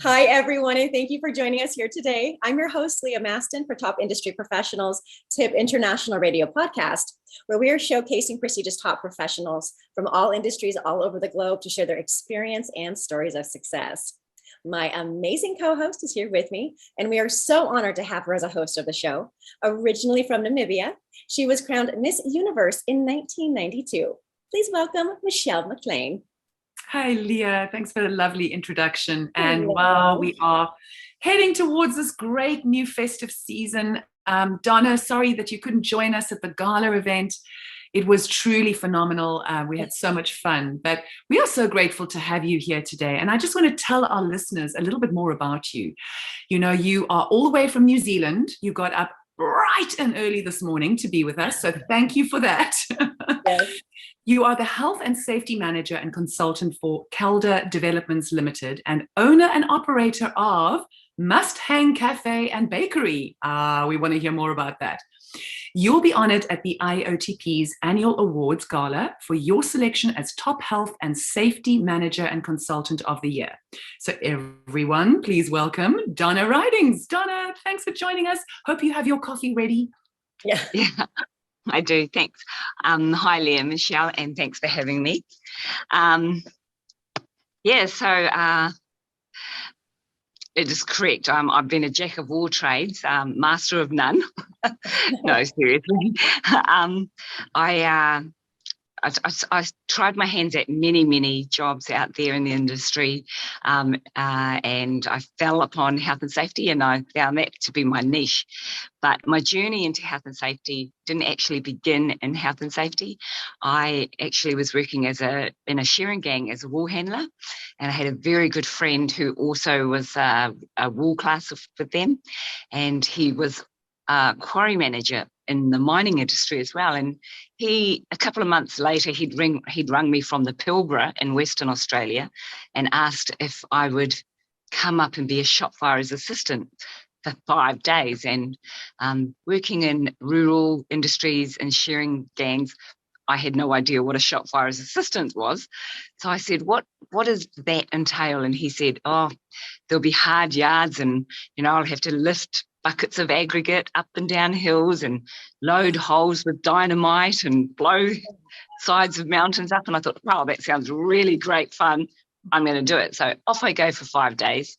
Hi, everyone, and thank you for joining us here today. I'm your host, Leah Masten for Top Industry Professionals TIP International Radio Podcast, where we are showcasing prestigious top professionals from all industries all over the globe to share their experience and stories of success. My amazing co-host is here with me, and we are so honored to have her as a host of the show. Originally from Namibia, she was crowned Miss Universe in 1992. Please welcome Michelle McLean. Hi, Leah. Thanks for the lovely introduction. And Hello. wow, we are heading towards this great new festive season. Donna, sorry that you couldn't join us at the gala event. It was truly phenomenal. We had so much fun, but we are so grateful to have you here today. And I just want to tell our listeners a little bit more about you. You know, you are all the way from New Zealand. You got up bright and early this morning to be with us. So thank you for that. Yes. You are the Health and Safety Manager and Consultant for Calder Developments Limited and owner and operator of Mustang Cafe and Bakery. We want to hear more about that. You'll be honored at the IAOTP's annual awards gala for your selection as Top Health and Safety Manager and Consultant of the Year. So everyone, please welcome Donna Ridings. Donna, thanks for joining us. Hope you have your coffee ready. Yeah. I do, thanks. Hi, Leah, Michelle, and thanks for having me. It is correct. I've been a jack of all trades, master of none. No, seriously. I tried my hands at many jobs out there in the industry, and I fell upon health and safety, and I found that to be my niche. But my journey into health and safety didn't actually begin in health and safety. I actually was working in a shearing gang as a wool handler, and I had a very good friend who also was a wool class for them, and he was a quarry manager in the mining industry as well. And a couple of months later, he'd rung me from the Pilbara in Western Australia and asked if I would come up and be a shop fire's assistant for 5 days. And working in rural industries and shearing gangs, I had no idea what a shop fire's assistant was. So I said, what does that entail? And he said, there'll be hard yards, and, I'll have to lift buckets of aggregate up and down hills and load holes with dynamite and blow sides of mountains up. And I thought, wow, that sounds really great fun. I'm going to do it. So off I go for 5 days.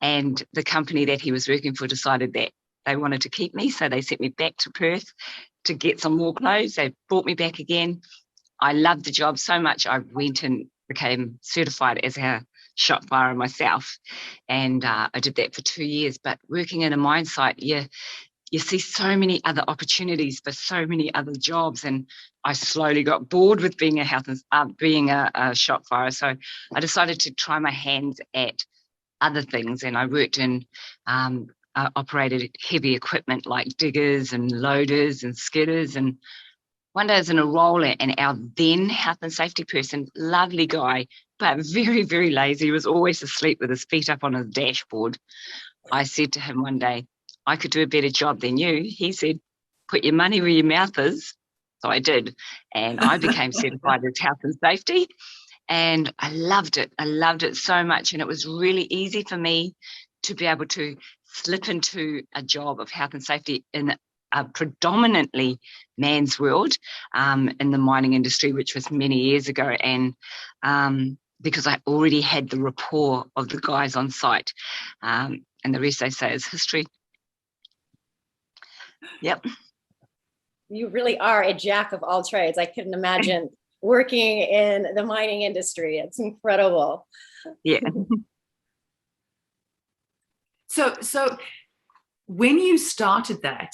And the company that he was working for decided that they wanted to keep me. So they sent me back to Perth to get some more clothes. They brought me back again. I loved the job so much. I went and became certified as a shop fire myself, and I did that for 2 years. But working in a mine site, you see so many other opportunities for so many other jobs, and I slowly got bored with being a shop fire. So I decided to try my hands at other things, and I worked in operated heavy equipment like diggers and loaders and skidders. And one day I was in a role, and our then health and safety person, lovely guy, but very, very lazy, was always asleep with his feet up on his dashboard. I said to him one day, I could do a better job than you. He said, put your money where your mouth is. So I did. And I became certified as health and safety. And I loved it. I loved it so much. And it was really easy for me to be able to slip into a job of health and safety in a predominantly man's world, in the mining industry, which was many years ago. And because I already had the rapport of the guys on site, and the rest, they say, is history. Yep. You really are a jack of all trades. I couldn't imagine working in the mining industry. It's incredible. Yeah. So when you started that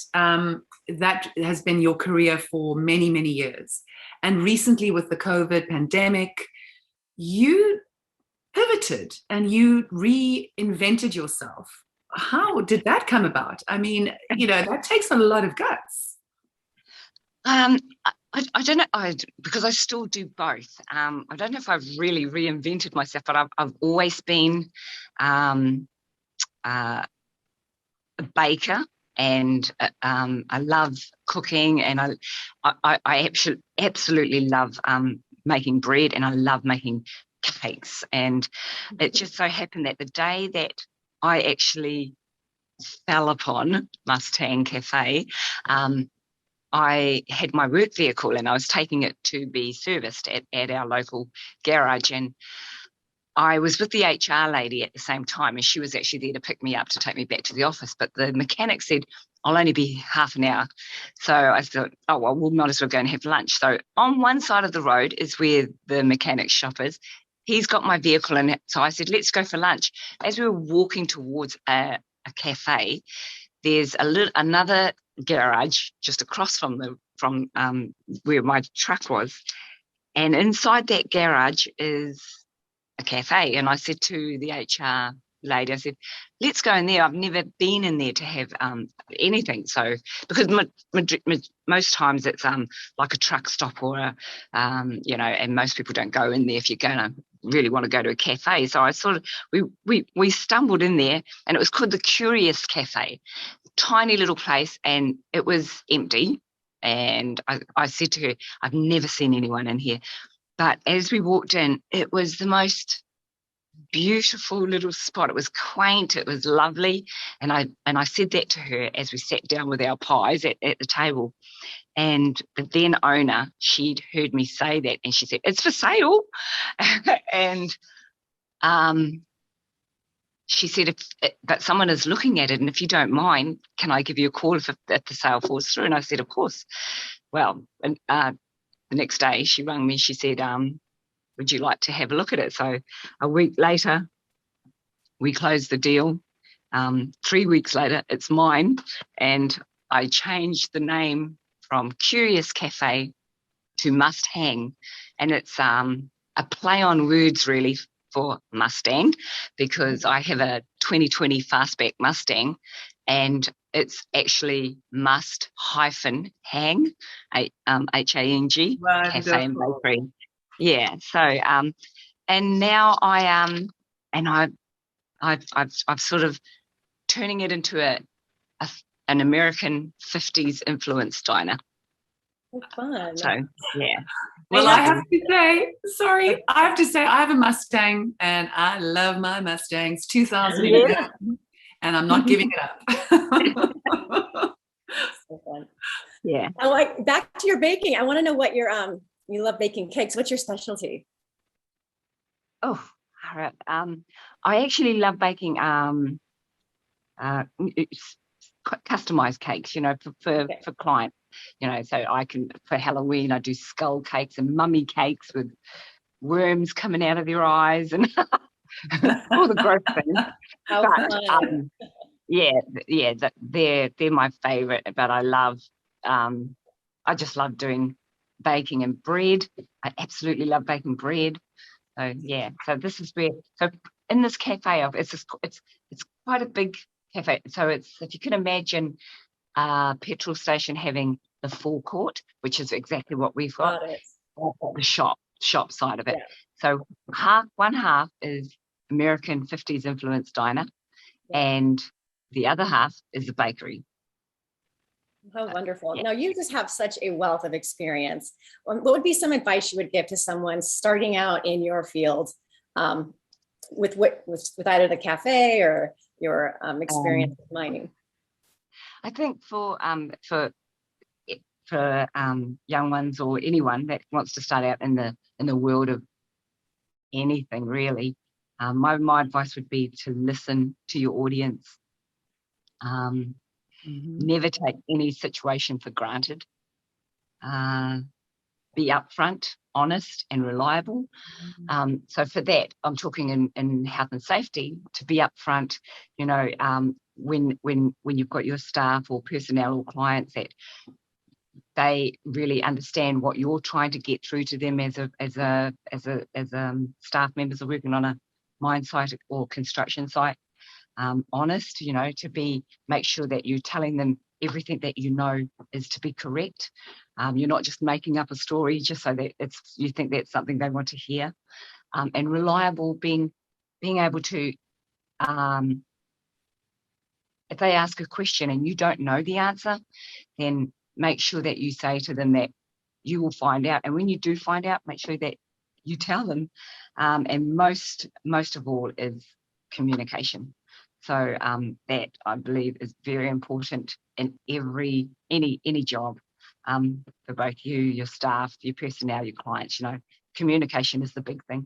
has been your career for many years. And recently with the COVID pandemic, you pivoted and you reinvented yourself. How did that come about? I mean, that takes a lot of guts. I don't know, because I still do both. I don't know if I've really reinvented myself, but I've always been a baker, and I love cooking, and I absolutely love making bread, and I love making cakes. And it just so happened that the day that I actually fell upon Mustang Cafe, I had my work vehicle and I was taking it to be serviced at our local garage. And I was with the HR lady at the same time, and she was actually there to pick me up to take me back to the office. But the mechanic said, I'll only be half an hour. So I thought, oh, well, we might as well go and have lunch. So on one side of the road is where the mechanic's shop is. He's got my vehicle in it. So I said, let's go for lunch. As we were walking towards a cafe, there's another garage just across from where my truck was. And inside that garage is a cafe. And I said to the HR lady, I said, let's go in there. I've never been in there to have anything. So, because most times it's like a truck stop or and most people don't go in there if you're going to really want to go to a cafe. So I sort of, we stumbled in there, and it was called the Curious Cafe, tiny little place, and it was empty. And I said to her, I've never seen anyone in here. But as we walked in, it was the most beautiful little spot. It was quaint, it was lovely. And I said that to her as we sat down with our pies at the table. And the then owner, she'd heard me say that, and she said, it's for sale. And she said, but someone is looking at it, and if you don't mind, can I give you a call if the sale falls through? And I said, of course. Well, the next day she rang me, she said, would you like to have a look at it? So a week later, we closed the deal. 3 weeks later, it's mine. And I changed the name from Curious Cafe to Mustang. And it's a play on words, really, for Mustang, because I have a 2020 fastback Mustang, and it's actually must-hang, H-A-N-G, cafe and bakery. Yeah. So, and now I've sort of turning it into an American 50s influence diner. Oh, fun. So, yeah. Well, I have to say, I have a Mustang, and I love my Mustangs. 2011, and I'm not giving it up. So fun. Yeah. Back to your baking. I want to know what your you love baking cakes. What's your specialty? Oh, all right. I actually love baking customized cakes, for clients. So I can, for Halloween, I do skull cakes and mummy cakes with worms coming out of their eyes and all the gross things. How fun. They're my favorite. But I just love doing baking and bread. I absolutely love baking bread. So yeah. So this is where. So in this cafe, it's quite a big cafe. So it's, if you can imagine, a petrol station having the forecourt, which is exactly what we've got. The shop side of it. Yeah. So one half is American 50s influence diner, and the other half is the bakery. How wonderful. Yeah. Now, you just have such a wealth of experience. What would be some advice you would give to someone starting out in your field with either the cafe or your experience with mining? I think for young ones or anyone that wants to start out in the world of anything, really, my advice would be to listen to your audience. Never take any situation for granted. Be upfront, honest, and reliable. So for that, I'm talking in health and safety, to be upfront. When you've got your staff or personnel or clients, that they really understand what you're trying to get through to them as staff members are working on a mine site or construction site. Honest, to make sure that you're telling them everything that is to be correct. You're not just making up a story just so that you think that's something they want to hear. And reliable, being able to, if they ask a question and you don't know the answer, then make sure that you say to them that you will find out. And when you do find out, make sure that you tell them. And most of all is communication. So that, I believe, is very important in any job, for both you, your staff, your personnel, your clients. Communication is the big thing.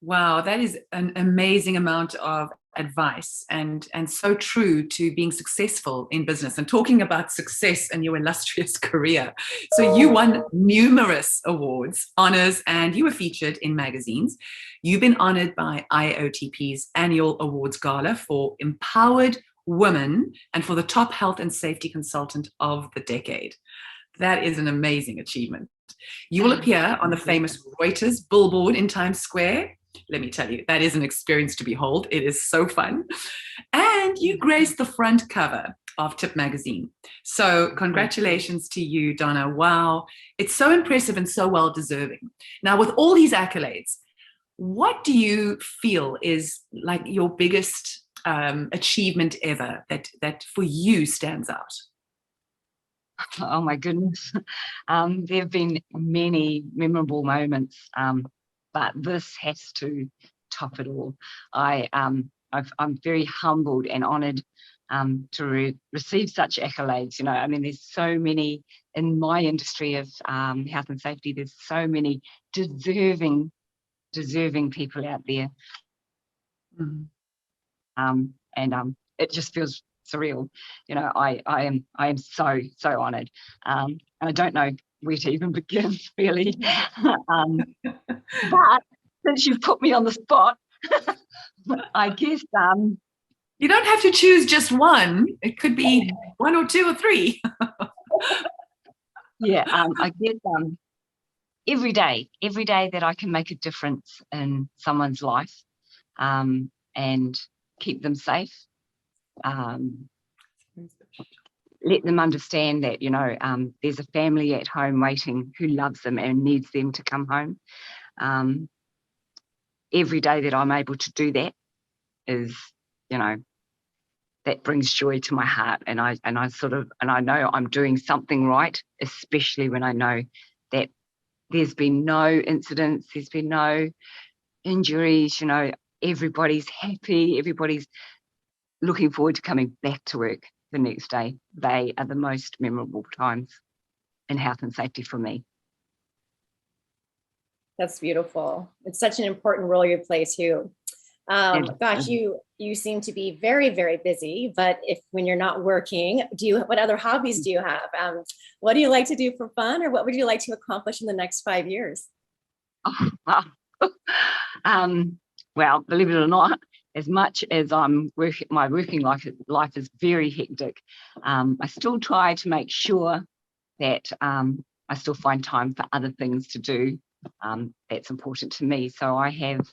Wow, that is an amazing amount of advice, and so true to being successful in business, and talking about success in your illustrious career. So you won numerous awards, honors, and you were featured in magazines. You've been honored by IAOTP's annual awards gala for Empowered Women and for the top health and safety consultant of the decade. That is an amazing achievement. You will appear on the famous Reuters billboard in Times Square. Let me tell you, that is an experience to behold. It is so fun. And you graced the front cover of Tip magazine. So congratulations to you, Donna. Wow. It's so impressive and so well deserving. Now, with all these accolades, what do you feel is like your biggest achievement ever that for you stands out? Oh my goodness. There have been many memorable moments, but this has to top it all. I'm very humbled and honoured to receive such accolades. There's so many in my industry of health and safety. There's so many deserving people out there, and it just feels surreal. I am so honoured, and I don't know where to even begin, really. But since you've put me on the spot, I guess you don't have to choose just one. It could be one or two or three. Yeah, I guess every day that I can make a difference in someone's life, and keep them safe. Let them understand that, there's a family at home waiting who loves them and needs them to come home. Every day that I'm able to do that is, that brings joy to my heart. And I know I'm doing something right, especially when I know that there's been no incidents, there's been no injuries, everybody's happy, everybody's looking forward to coming back to work the next day. They are the most memorable times in health and safety for me. That's beautiful. It's such an important role you play too. Gosh, you seem to be very, very busy, but when you're not working, what other hobbies do you have? What do you like to do for fun, or what would you like to accomplish in the next 5 years? Oh, wow. Well, believe it or not, as much as my working life is very hectic, I still try to make sure that I still find time for other things to do. That's important to me. So I have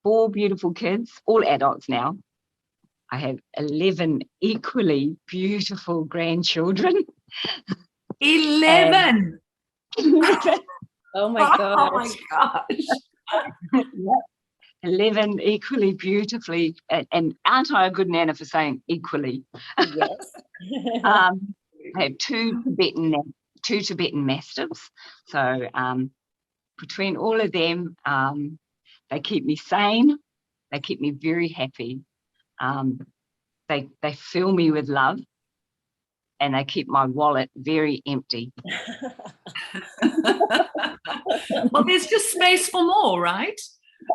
4 beautiful kids, all adults now. I have 11 equally beautiful grandchildren. 11! Oh my gosh. Oh my gosh. 11 equally beautifully, and aren't I a good nana for saying equally? Yes. I have 2 Tibetan Mastiffs. So between all of them, they keep me sane. They keep me very happy. They fill me with love, and they keep my wallet very empty. Well, there's just space for more, right?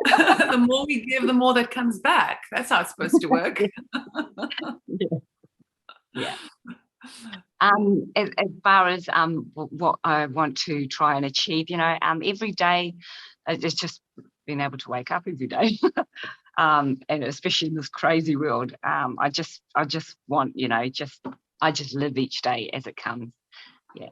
The more we give, the more that comes back. That's how it's supposed to work. Yeah. As far as what I want to try and achieve, every day, it's just being able to wake up every day, and especially in this crazy world. I just want, I just live each day as it comes. Yeah.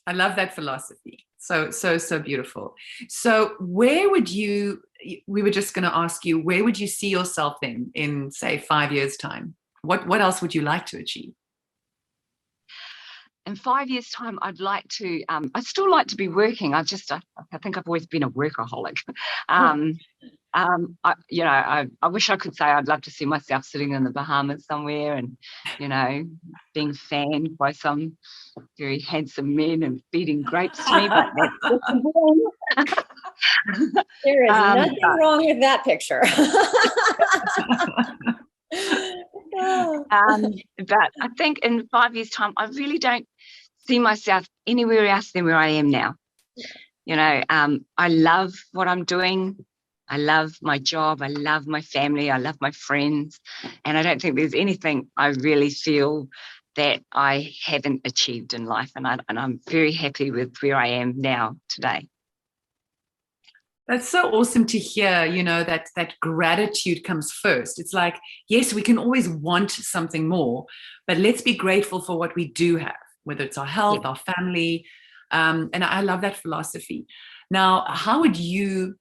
I love that philosophy. So beautiful. So we were just going to ask you, where would you see yourself in say 5 years' time? What else would you like to achieve? in 5 years' time, I'd still like to be working. I think I've always been a workaholic. I wish I could say I'd love to see myself sitting in the Bahamas somewhere and, being fanned by some very handsome men and feeding grapes to me, but that's there is nothing wrong with that picture. But I think in 5 years' time, I really don't see myself anywhere else than where I am now. I love what I'm doing. I love my job. I love my family. I love my friends. And I don't think there's anything I really feel that I haven't achieved in life. And I'm very happy with where I am now today. That's so awesome to hear, that gratitude comes first. It's like, yes, we can always want something more, but let's be grateful for what we do have, whether it's our health, our family. And I love that philosophy. Now, how would you,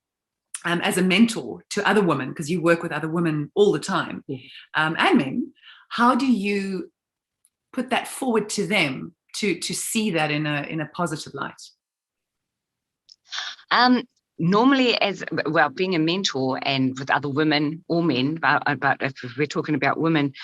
as a mentor to other women, because you work with other women all the time, and men, how do you put that forward to them to see that in a positive light? Normally, being a mentor and with other women or men, but if we're talking about women,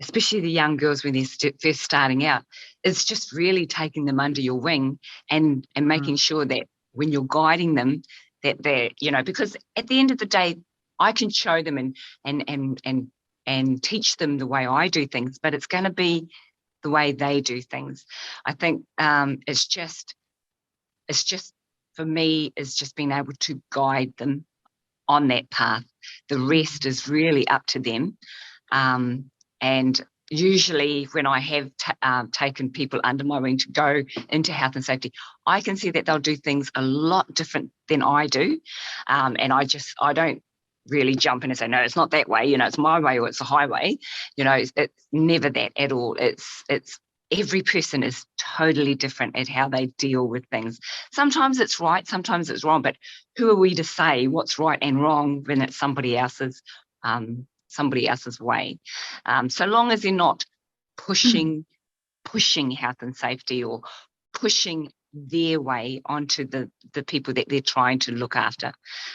especially the young girls when they're first starting out, it's just really taking them under your wing and making sure that when you're guiding them, that they're, because at the end of the day, I can show them and teach them the way I do things, but it's going to be the way they do things. I think it's just for me, is just being able to guide them on that path. The rest is really up to them. And usually when I have taken people under my wing to go into health and safety, I can see that they'll do things a lot different than I do. And I don't really jump in and say, no, it's not that way, it's my way or it's a highway. It's never that at all. It's every person is totally different at how they deal with things. Sometimes it's right, sometimes it's wrong, but who are we to say what's right and wrong when it's somebody else's way? So long as they're not pushing health and safety or pushing their way onto the people that they're trying to look after.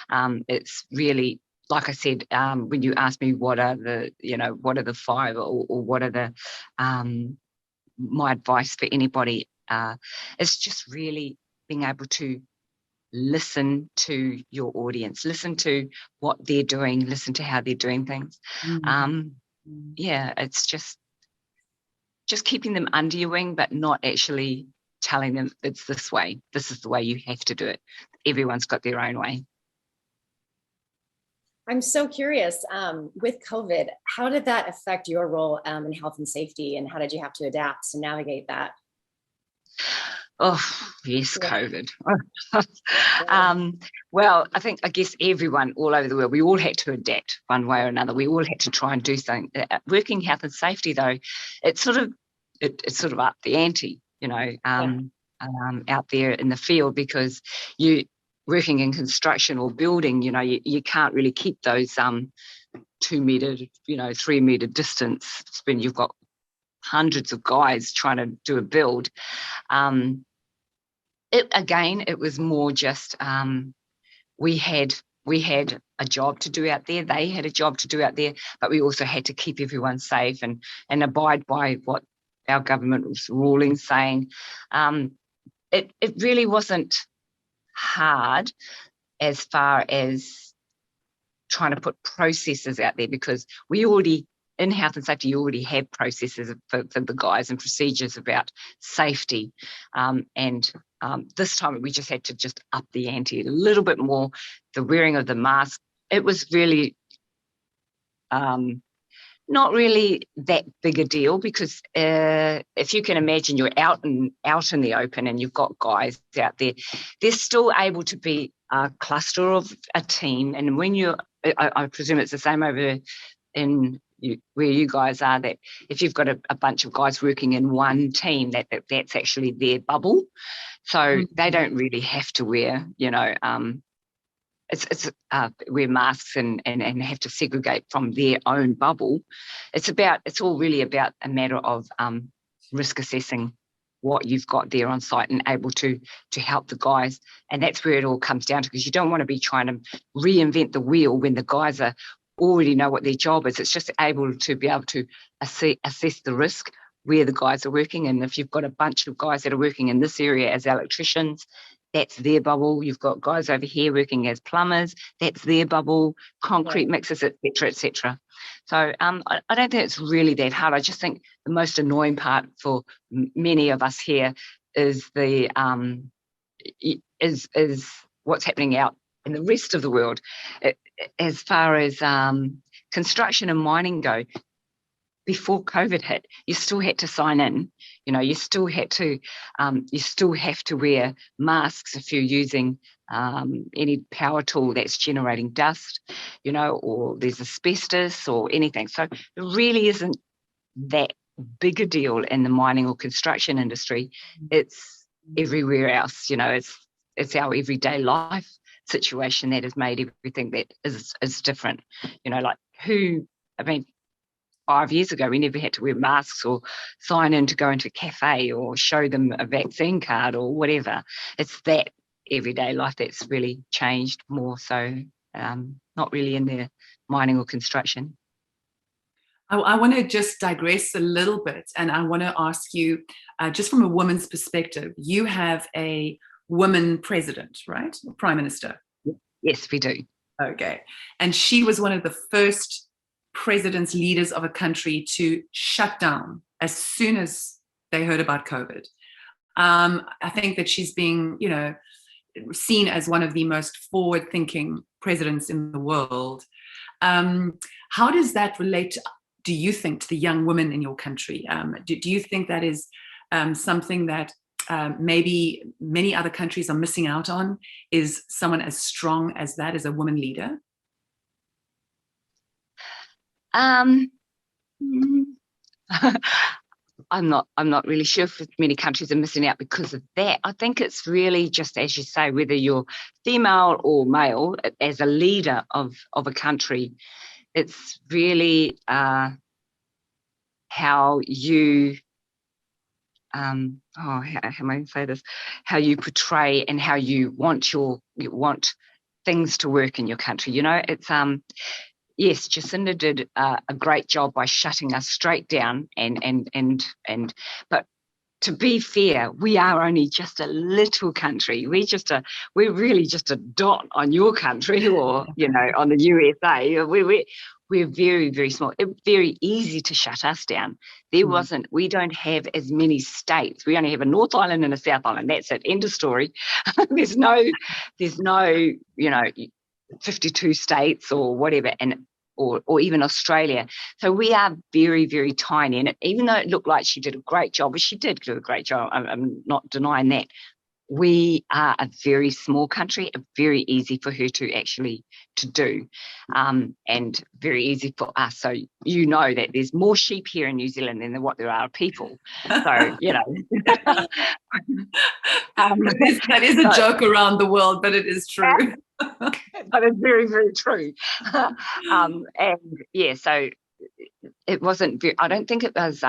It's really, like I said, when you ask me what are the five or what are the my advice for anybody, is just really being able to listen to your audience, listen to what they're doing, listen to how they're doing things. It's just keeping them under your wing, but not actually telling them it's this way. This is the way you have to do it. Everyone's got their own way. I'm so curious, with COVID, how did that affect your role in health and safety, and how did you have to adapt to navigate that? Oh, yes, COVID. Well, I guess everyone all over the world, we all had to adapt one way or another. We all had to try and do something. Working health and safety, though, it's sort of up the ante, out there in the field, because you working in construction or building, you can't really keep those 2 meter, 3 meter distance when you've got hundreds of guys trying to do a build. It was more just we had a job to do out there. They had a job to do out there, but we also had to keep everyone safe and abide by what our government was ruling, saying. It really wasn't hard as far as trying to put processes out there, because we already, in health and safety, you already have processes for the guys and procedures about safety. This time we just had to just up the ante a little bit more. The wearing of the mask, it was really not really that big a deal, because if you can imagine, you're out in the open and you've got guys out there, they're still able to be a cluster of a team. And when I presume it's the same over in where you guys are, that if you've got a bunch of guys working in one team, that's actually their bubble. So they don't really have to wear, wear masks and have to segregate from their own bubble. It's all really about a matter of risk assessing what you've got there on site and able to help the guys. And that's where it all comes down to, because you don't want to be trying to reinvent the wheel when the guys are already know what their job is. It's just able to assess the risk where the guys are working. And if you've got a bunch of guys that are working in this area as electricians, that's their bubble. You've got guys over here working as plumbers, that's their bubble, concrete mixers, etc., etc. So I don't think it's really that hard. I just think the most annoying part for many of us here is the is what's happening out in the rest of the world. As far as construction and mining go, before COVID hit, you still had to sign in. You still had to, you still have to wear masks if you're using any power tool that's generating dust, or there's asbestos or anything. So it really isn't that big a deal in the mining or construction industry. It's everywhere else. It's our everyday life situation that has made everything that is different. 5 years ago, we never had to wear masks or sign in to go into a cafe or show them a vaccine card or whatever. It's that everyday life that's really changed more so, not really in the mining or construction. I want to just digress a little bit, and I want to ask you, just from a woman's perspective, you have a woman president, right? Prime Minister. Yes, we do. Okay. And she was one of the first presidents, leaders of a country to shut down as soon as they heard about COVID. I think that she's being, seen as one of the most forward-thinking presidents in the world. How does that relate, do you think, to the young women in your country? Do you think that is something that maybe many other countries are missing out on, is someone as strong as that as a woman leader? I'm not really sure if many countries are missing out because of that. I think it's really just, as you say, whether you're female or male, as a leader of a country, it's really how you how am I going to say this? How you portray and how you want things to work in your country. It's yes, Jacinda did a great job by shutting us straight down, but to be fair, we are only just a little country. We're really just a dot on your country, or on the USA. We're very, very small. It's very easy to shut us down. We don't have as many states. We only have a North Island and a South Island. That's it. End of story. There's no 52 states or whatever, or even Australia. So we are very, very tiny. And even though it looked like she did a great job, but she did do a great job, I'm not denying that, we are a very small country, very easy for her to do, and very easy for us. So that there's more sheep here in New Zealand than what there are people. So, that is a joke around the world, but it is true. But it's very, very true. And yeah, so it wasn't I don't think it was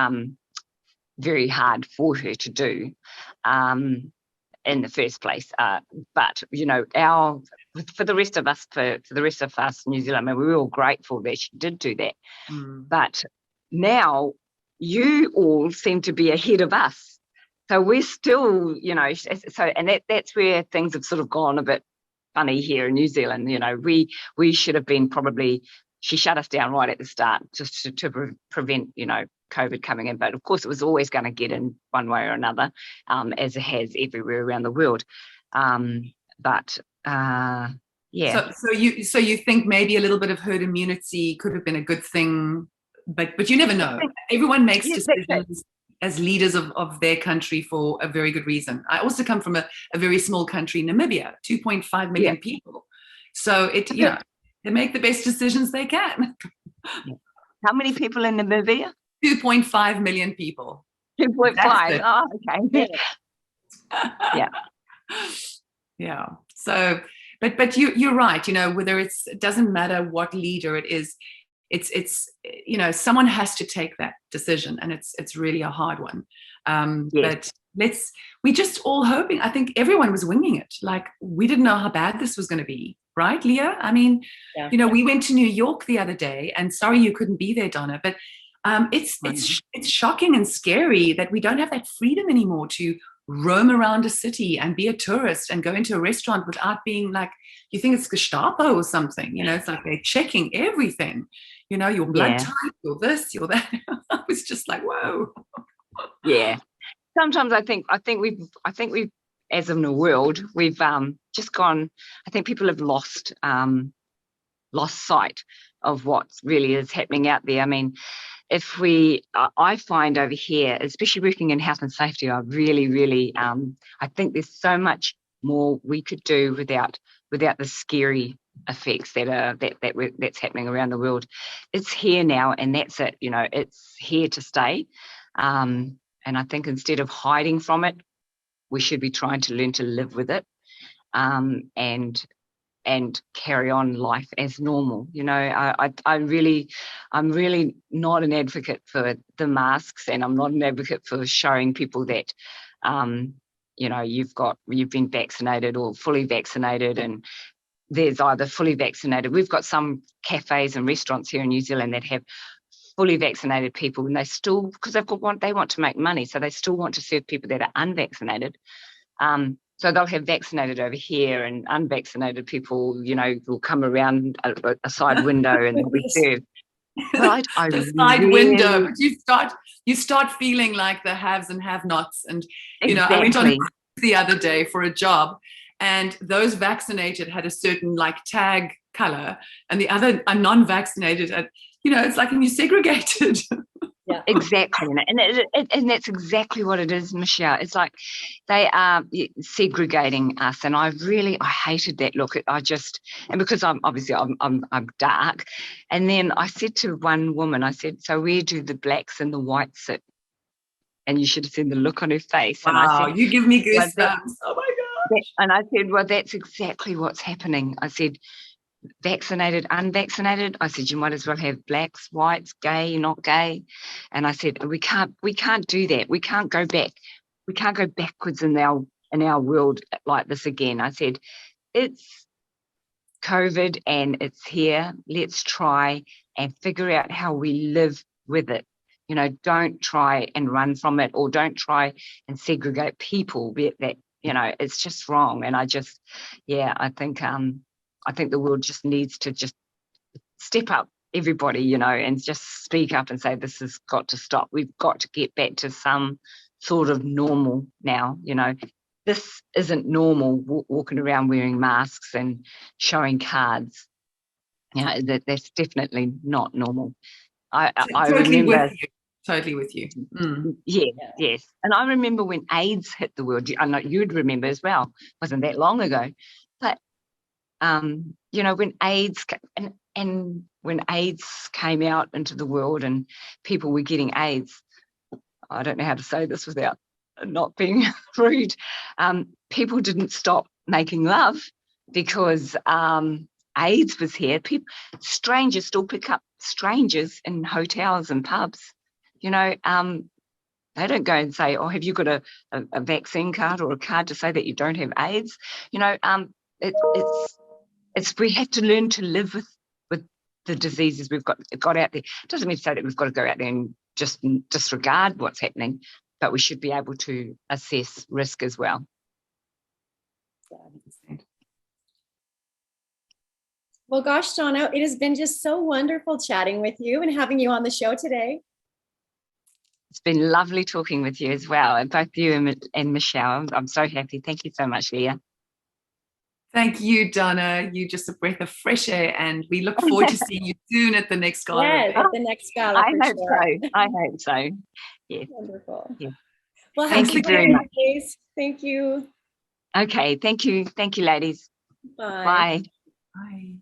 very hard for her to do in the first place. But for the rest of us, New Zealand, we were all grateful that she did do that. But now you all seem to be ahead of us. So we're still, and that's where things have sort of gone a bit funny here in New Zealand. We should have been she shut us down right at the start just to prevent, COVID coming in. But of course, it was always going to get in one way or another, as it has everywhere around the world. Yeah. So you think maybe a little bit of herd immunity could have been a good thing, but you never know. Everyone makes decisions as leaders of their country for a very good reason. I also come from a very small country, Namibia, 2.5 million people. So they make the best decisions they can. How many people in Namibia? 2.5 million people. 2.5. Oh, okay. Yeah. Yeah. So, but you're right. Whether it doesn't matter what leader it is. someone has to take that decision, and it's really a hard one. Yes. But we just all hoping. I think everyone was winging it. Like, we didn't know how bad this was going to be, right, Leah? I mean, Yeah. we went to New York the other day, and sorry you couldn't be there, Donna, but it's shocking and scary that we don't have that freedom anymore to roam around a city and be a tourist and go into a restaurant without being like, you think it's Gestapo or something. It's like they're checking everything. Your blood type, you're this, you're that. I was just like, whoa. Yeah. Sometimes I think we've as in the world, we've just gone. I think people have lost sight of what really is happening out there. I mean, I find over here, especially working in health and safety, I really, I think there's so much more we could do without the scary effects that's happening around the world. It's here now, and that's it. It's here to stay. And I think instead of hiding from it, we should be trying to learn to live with it, and carry on life as normal. I'm really not an advocate for the masks, and I'm not an advocate for showing people that, you've been vaccinated or fully vaccinated, and there's either fully vaccinated. We've got some cafes and restaurants here in New Zealand that have fully vaccinated people, and they still, because they want to make money, so they still want to serve people that are unvaccinated. So they'll have vaccinated over here, and unvaccinated people, will come around a side window and they'll be served. Right? The side window, but you start feeling like the haves and have-nots. And exactly. I went on the other day for a job, and those vaccinated had a certain tag color, and the other are non-vaccinated. And it's like, and you segregated. Yeah, exactly, and that's exactly what it is, Michelle. It's like they are segregating us, and I hated that look. And because I'm dark, and then I said to one woman, I said, "So where do the blacks and the whites sit?" And you should have seen the look on her face. Wow, and I said, you give me goosebumps. Oh my gosh! And I said, "Well, that's exactly what's happening." I said, vaccinated, unvaccinated. I said, you might as well have blacks, whites, gay, not gay. And I said, we can't do that. We can't go back. We can't go backwards in our world like this again. I said, it's COVID and it's here. Let's try and figure out how we live with it. Don't try and run from it, or don't try and segregate people. That it's just wrong. And I think the world just needs to just step up, everybody, and just speak up and say, this has got to stop. We've got to get back to some sort of normal now. This isn't normal, walking around wearing masks and showing cards. That's definitely not normal. I remember. Totally with you. Mm. Yes. And I remember when AIDS hit the world. I know you'd remember as well. Wasn't that long ago. But when AIDS and when AIDS came out into the world and people were getting AIDS, I don't know how to say this without not being rude. People didn't stop making love because AIDS was here. Strangers still pick up strangers in hotels and pubs. They don't go and say, "Oh, have you got a vaccine card or a card to say that you don't have AIDS?" It's we have to learn to live with the diseases we've got out there. It doesn't mean to say that we've got to go out there and just disregard what's happening, but we should be able to assess risk as well. Well, gosh, Donna, it has been just so wonderful chatting with you and having you on the show today. It's been lovely talking with you as well, and both you and Michelle. I'm so happy. Thank you so much, Leah. Thank you, Donna. You're just a breath of fresh air, and we look forward to seeing you soon at the next gala. Yes, at the next gala. I hope so. Yes. Wonderful. Yes. Well, thank you very much. Thank you. Okay. Thank you. Thank you, ladies. Bye. Bye. Bye.